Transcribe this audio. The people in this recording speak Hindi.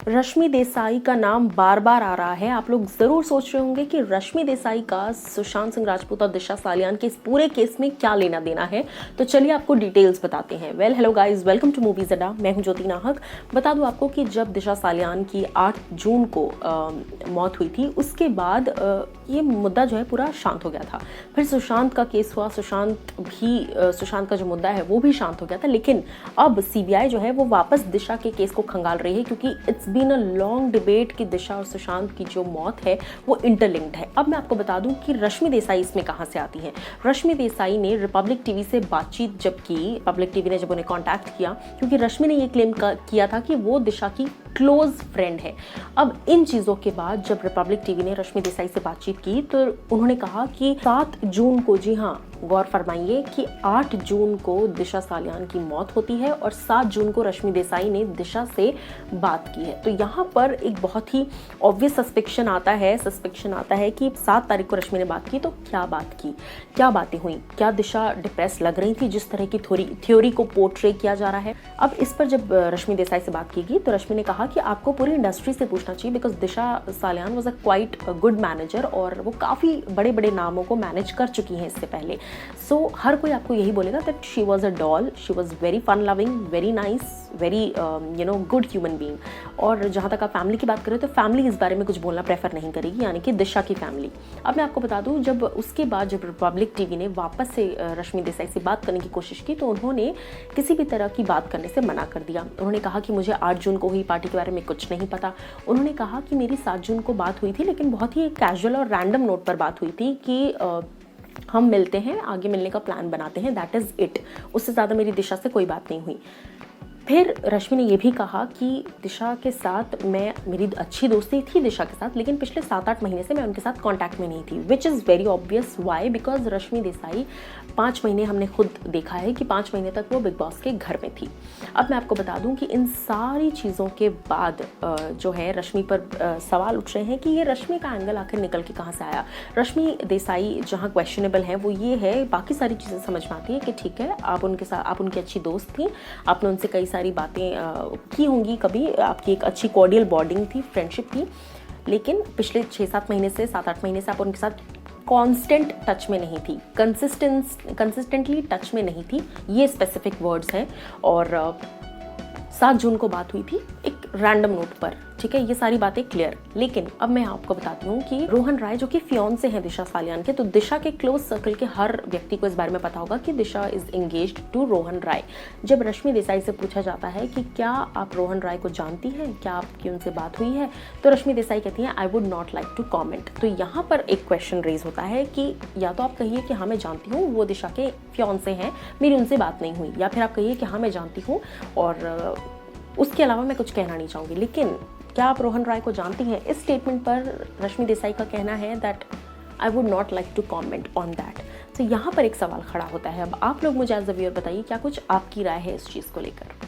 रश्मि देसाई का नाम बार बार आ रहा है। आप लोग ज़रूर सोच रहे होंगे कि रश्मि देसाई का सुशांत सिंह राजपूत और दिशा सालियान के इस पूरे केस में क्या लेना देना है। तो चलिए आपको डिटेल्स बताते हैं। Hello guys, welcome to movies Adda. मैं हूं ज्योति नाहक। बता दूं आपको कि जब दिशा सालियान की 8 जून को मौत हुई थी, उसके बाद ये मुद्दा जो है पूरा शांत हो गया था। फिर सुशांत का केस हुआ, सुशांत का जो मुद्दा है वो भी शांत हो गया था। लेकिन अब सीबीआई जो है वो वापस दिशा के केस को खंगाल रही है, क्योंकि it's been a long debate कि दिशा और सुशांत की जो मौत है वो इंटरलिंक्ड है। अब मैं आपको बता दूं कि रश्मि देसाई इसमें कहां से आती है। रश्मि देसाई ने रिपब्लिक टीवी से बातचीत जब की, रिपब्लिक टीवी ने जब उन्हें कांटेक्ट किया, क्योंकि रश्मि ने ये क्लेम किया था कि वो दिशा की क्लोज फ्रेंड है। अब इन चीज़ों के बाद जब रिपब्लिक टीवी ने रश्मि देसाई से बातचीत की तो उन्होंने कहा कि 7 जून को, जी हाँ गौर फरमाइए कि 8 जून को दिशा सालियान की मौत होती है और 7 जून को रश्मि देसाई ने दिशा से बात की है। तो यहाँ पर एक बहुत ही ऑब्वियस सस्पेक्शन आता है कि 7 तारीख को रश्मि ने बात की, तो क्या बात की, क्या बातें हुई, क्या दिशा डिप्रेस लग रही थी जिस तरह की थ्योरी को पोर्ट्रे किया जा रहा है। अब इस पर जब रश्मि देसाई से बात की गई तो रश्मि ने कहा कि आपको पूरी इंडस्ट्री से पूछना चाहिए, because Disha Salian was a quite good manager और वो काफ़ी बड़े बड़े नामों को मैनेज कर चुकी हैं इससे पहले। सो हर कोई आपको यही बोलेगा that she was a doll, she was very fun loving, very nice, very good human being. और जहाँ तक आप फैमिली की बात करें तो फैमिली इस बारे में कुछ बोलना प्रेफर नहीं करेगी, यानी कि दिशा की फैमिली। अब मैं आपको बता दूं, जब उसके बाद जब रिपब्लिक टीवी ने वापस से रश्मि देसाई से बात करने की कोशिश की तो उन्होंने किसी भी तरह की बात करने से मना कर दिया। उन्होंने कहा कि मुझे 8 जून को हुई पार्टी के बारे में कुछ नहीं पता। उन्होंने कहा कि मेरी 7 जून को बात हुई थी, लेकिन बहुत ही कैजुअल और रैंडम नोट पर बात हुई थी कि हम मिलते हैं, आगे मिलने का प्लान बनाते हैं, दैट इज़ इट। उससे ज़्यादा मेरी दिशा से कोई बात नहीं हुई। फिर रश्मि ने यह भी कहा कि दिशा के साथ मेरी अच्छी दोस्ती थी दिशा के साथ, लेकिन पिछले 7-8 महीने से मैं उनके साथ कांटेक्ट में नहीं थी, which is very obvious. Why? Because Rashmi Desai 5 महीने, हमने खुद देखा है कि 5 महीने तक वो बिग बॉस के घर में थी। अब मैं आपको बता दूं कि इन सारी चीज़ों के बाद जो है रश्मि पर सवाल उठ रहे हैं कि ये रश्मि का एंगल आखिर निकल के कहाँ से आया। रश्मि देसाई जहाँ क्वेश्चनेबल है वो ये है, बाकी सारी चीज़ें समझ में आती है कि ठीक है, आप उनकी अच्छी दोस्त थी, आपने उनसे कई सारी बातें की होंगी, कभी आपकी एक अच्छी कॉर्डियल बॉन्डिंग थी, फ्रेंडशिप थी, लेकिन पिछले 6-7 महीने से, 7-8 महीने से आप उनके साथ कॉन्स्टेंट टच में नहीं थी, कंसिस्टेंटली टच में नहीं थी, ये स्पेसिफिक वर्ड्स हैं। और 7 जून को बात हुई थी एक रैंडम नोट पर, ठीक है, ये सारी बातें क्लियर। लेकिन अब मैं आपको बताती हूँ कि रोहन राय जो कि फियांसे हैं दिशा सालियान के, तो दिशा के क्लोज सर्कल के हर व्यक्ति को इस बारे में पता होगा कि दिशा इज एंगेज्ड टू रोहन राय। जब रश्मि देसाई से पूछा जाता है कि क्या आप रोहन राय को जानती हैं, क्या आपकी उनसे बात हुई है, तो रश्मि देसाई कहती हैं I would not like to comment. तो यहाँ पर एक क्वेश्चन रेज होता है कि या तो आप कहिए कि हाँ मैं जानती हूँ, वो दिशा के फियांसे हैं, मेरी उनसे बात नहीं हुई, या फिर आप कहिए कि हाँ मैं जानती हूँ और उसके अलावा मैं कुछ कहना नहीं चाहूँगी। लेकिन क्या आप रोहन राय को जानती हैं? इस स्टेटमेंट पर रश्मि देसाई का कहना है that I would not like to comment on that. तो यहाँ पर एक सवाल खड़ा होता है। अब आप लोग मुझे एज अ व्यूअर बताइए, क्या कुछ आपकी राय है इस चीज़ को लेकर।